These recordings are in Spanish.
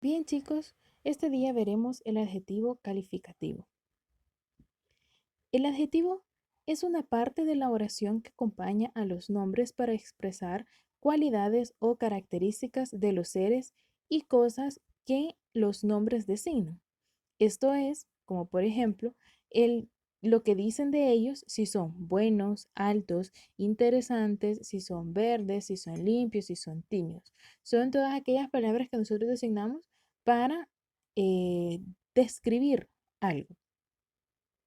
Bien, chicos, este día veremos el adjetivo calificativo. El adjetivo es una parte de la oración que acompaña a los nombres para expresar cualidades o características de los seres y cosas que los nombres designan. Esto es, como por ejemplo, lo que dicen de ellos, si son buenos, altos, interesantes, si son verdes, si son limpios, si son tímidos. Son todas aquellas palabras que nosotros designamos para eh, describir algo.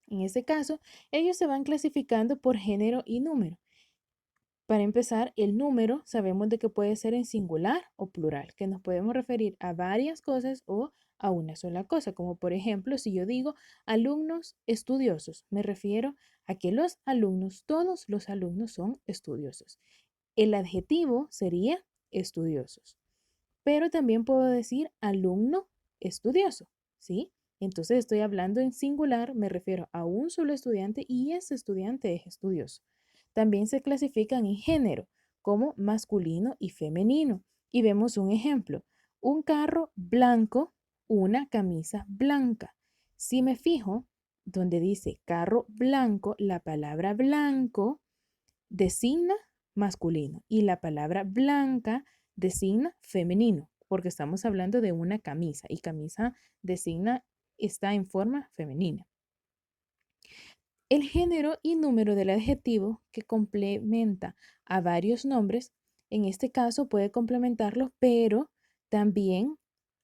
En este caso, ellos se van clasificando por género y número. Para empezar, el número sabemos de que puede ser en singular o plural, que nos podemos referir a varias cosas o a una sola cosa, como por ejemplo, si yo digo alumnos estudiosos, me refiero a que los alumnos, todos los alumnos son estudiosos. El adjetivo sería estudiosos, pero también puedo decir alumno estudioso, ¿sí? Entonces estoy hablando en singular, me refiero a un solo estudiante y ese estudiante es estudioso. También se clasifican en género como masculino y femenino. Y vemos un ejemplo, un carro blanco, una camisa blanca. Si me fijo, donde dice carro blanco, la palabra blanco designa masculino y la palabra blanca designa femenino, porque estamos hablando de una camisa y camisa designa, está en forma femenina. El género y número del adjetivo que complementa a varios nombres, en este caso puede complementarlos, pero también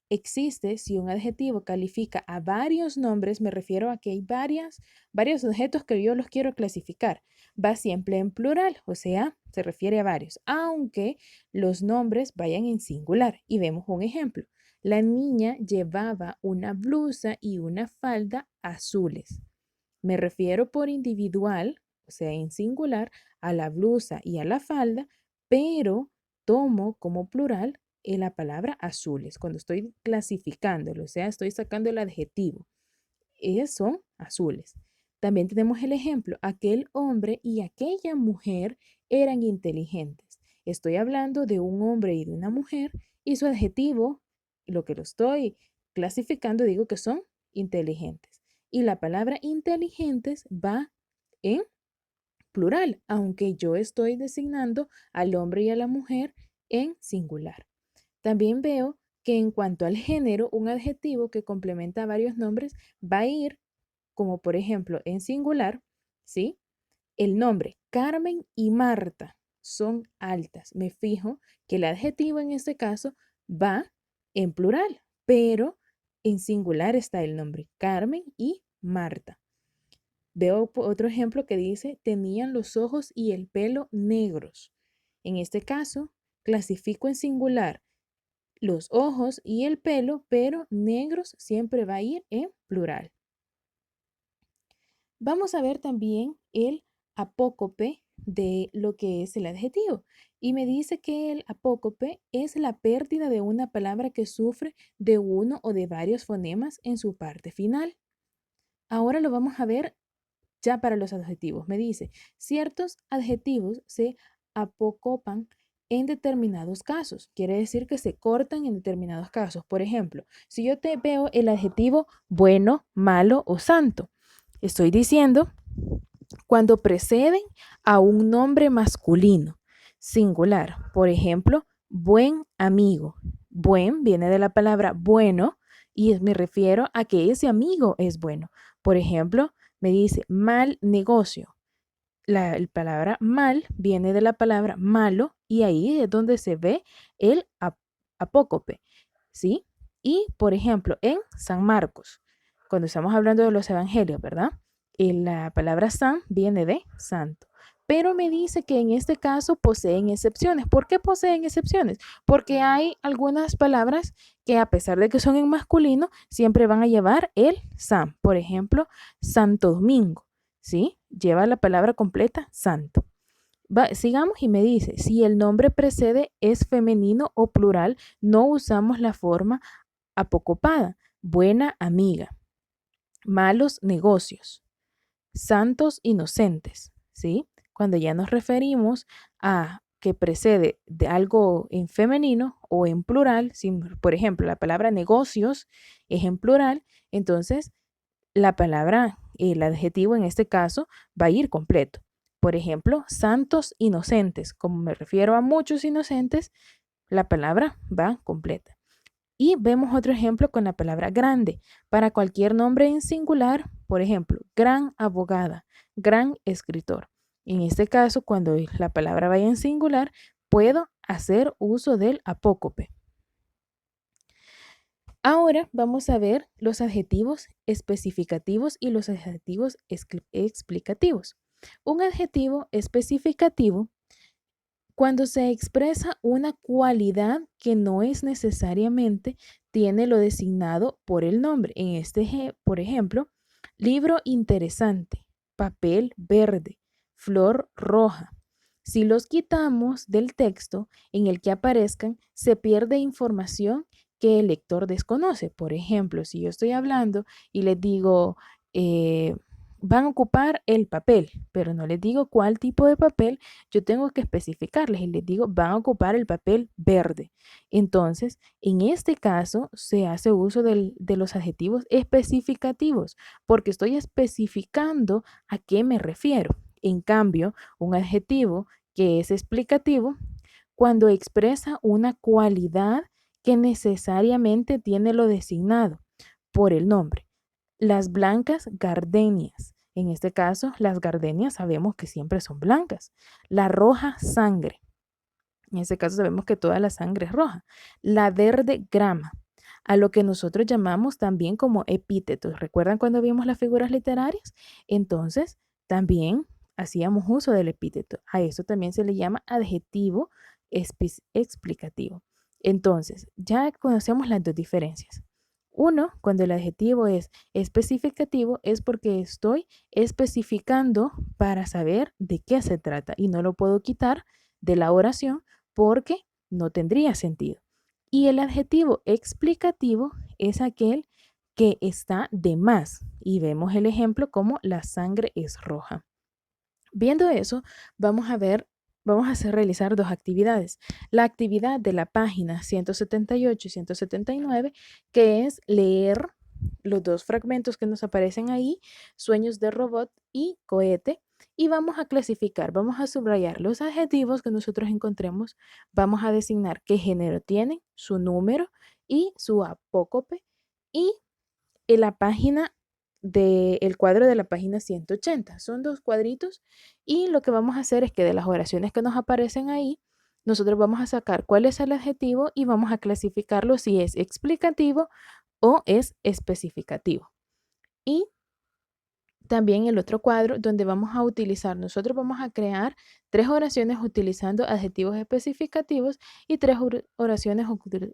existe si un adjetivo califica a varios nombres, me refiero a que hay varios objetos que yo los quiero clasificar. Va siempre en plural, o sea, se refiere a varios, aunque los nombres vayan en singular. Y vemos un ejemplo. La niña llevaba una blusa y una falda azules. Me refiero por individual, o sea, en singular, a la blusa y a la falda, pero tomo como plural la palabra azules cuando estoy clasificándolo, o sea, estoy sacando el adjetivo. Ellos son azules. También tenemos el ejemplo, aquel hombre y aquella mujer eran inteligentes. Estoy hablando de un hombre y de una mujer y su adjetivo, lo que lo estoy clasificando, digo que son inteligentes. Y la palabra inteligentes va en plural, aunque yo estoy designando al hombre y a la mujer en singular. También veo que en cuanto al género, un adjetivo que complementa varios nombres va a ir, como por ejemplo en singular, ¿sí? El nombre Carmen y Marta son altas. Me fijo que el adjetivo en este caso va en plural, pero en singular está el nombre Carmen y Marta. Veo otro ejemplo que dice, tenían los ojos y el pelo negros. En este caso, clasifico en singular los ojos y el pelo, pero negros siempre va a ir en plural. Vamos a ver también el apócope de lo que es el adjetivo. Y me dice que el apócope es la pérdida de una palabra que sufre de uno o de varios fonemas en su parte final. Ahora lo vamos a ver ya para los adjetivos. Me dice, ciertos adjetivos se apocopan en determinados casos. Quiere decir que se cortan en determinados casos. Por ejemplo, si yo te veo el adjetivo bueno, malo o santo, estoy diciendo cuando preceden a un nombre masculino, singular. Por ejemplo, buen amigo. Buen viene de la palabra bueno y me refiero a que ese amigo es bueno. Por ejemplo, me dice mal negocio. La palabra mal viene de la palabra malo y ahí es donde se ve el apócope, ¿sí? Y, por ejemplo, en San Marcos, cuando estamos hablando de los evangelios, ¿verdad? La palabra san viene de santo. Pero me dice que en este caso poseen excepciones. ¿Por qué poseen excepciones? Porque hay algunas palabras que a pesar de que son en masculino, siempre van a llevar el san. Por ejemplo, Santo Domingo, ¿sí? Lleva la palabra completa santo. Sigamos y me dice, si el nombre precede es femenino o plural, no usamos la forma apocopada. Buena amiga, malos negocios, santos inocentes, ¿sí? Cuando ya nos referimos a que precede de algo en femenino o en plural, si, por ejemplo, la palabra negocios es en plural, entonces la palabra, el adjetivo en este caso, va a ir completo. Por ejemplo, santos inocentes. Como me refiero a muchos inocentes, la palabra va completa. Y vemos otro ejemplo con la palabra grande. Para cualquier nombre en singular, por ejemplo, gran abogada, gran escritor. En este caso, cuando la palabra vaya en singular, puedo hacer uso del apócope. Ahora vamos a ver los adjetivos especificativos y los adjetivos explicativos. Un adjetivo especificativo cuando se expresa una cualidad que no es necesariamente tiene lo designado por el nombre. En este, por ejemplo, libro interesante, papel verde, flor roja. Si los quitamos del texto en el que aparezcan, se pierde información que el lector desconoce. Por ejemplo, si yo estoy hablando y les digo, van a ocupar el papel, pero no les digo cuál tipo de papel, yo tengo que especificarles y les digo, van a ocupar el papel verde. Entonces, en este caso, se hace uso de los adjetivos especificativos, porque estoy especificando a qué me refiero. En cambio, un adjetivo que es explicativo, cuando expresa una cualidad que necesariamente tiene lo designado por el nombre. Las blancas gardenias. En este caso, las gardenias sabemos que siempre son blancas. La roja sangre. En este caso sabemos que toda la sangre es roja. La verde grama, a lo que nosotros llamamos también como epítetos. ¿Recuerdan cuando vimos las figuras literarias? Entonces, también hacíamos uso del epíteto. A eso también se le llama adjetivo explicativo. Entonces, ya conocemos las dos diferencias. Uno, cuando el adjetivo es especificativo, es porque estoy especificando para saber de qué se trata y no lo puedo quitar de la oración porque no tendría sentido. Y el adjetivo explicativo es aquel que está de más. Y vemos el ejemplo como la sangre es roja. Viendo eso, vamos a realizar dos actividades. La actividad de la página 178 y 179, que es leer los dos fragmentos que nos aparecen ahí, Sueños de robot y Cohete, y vamos a clasificar, vamos a subrayar los adjetivos que nosotros encontremos, vamos a designar qué género tienen, su número y su apócope, y en la página del cuadro de la página 180. Son dos cuadritos y lo que vamos a hacer es que de las oraciones que nos aparecen ahí, nosotros vamos a sacar cuál es el adjetivo y vamos a clasificarlo si es explicativo o es especificativo. Y también el otro cuadro donde vamos a utilizar, nosotros vamos a crear 3 oraciones utilizando adjetivos especificativos y 3 oraciones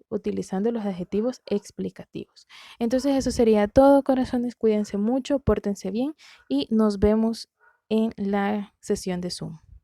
utilizando los adjetivos explicativos. Entonces eso sería todo, corazones, cuídense mucho, pórtense bien y nos vemos en la sesión de Zoom.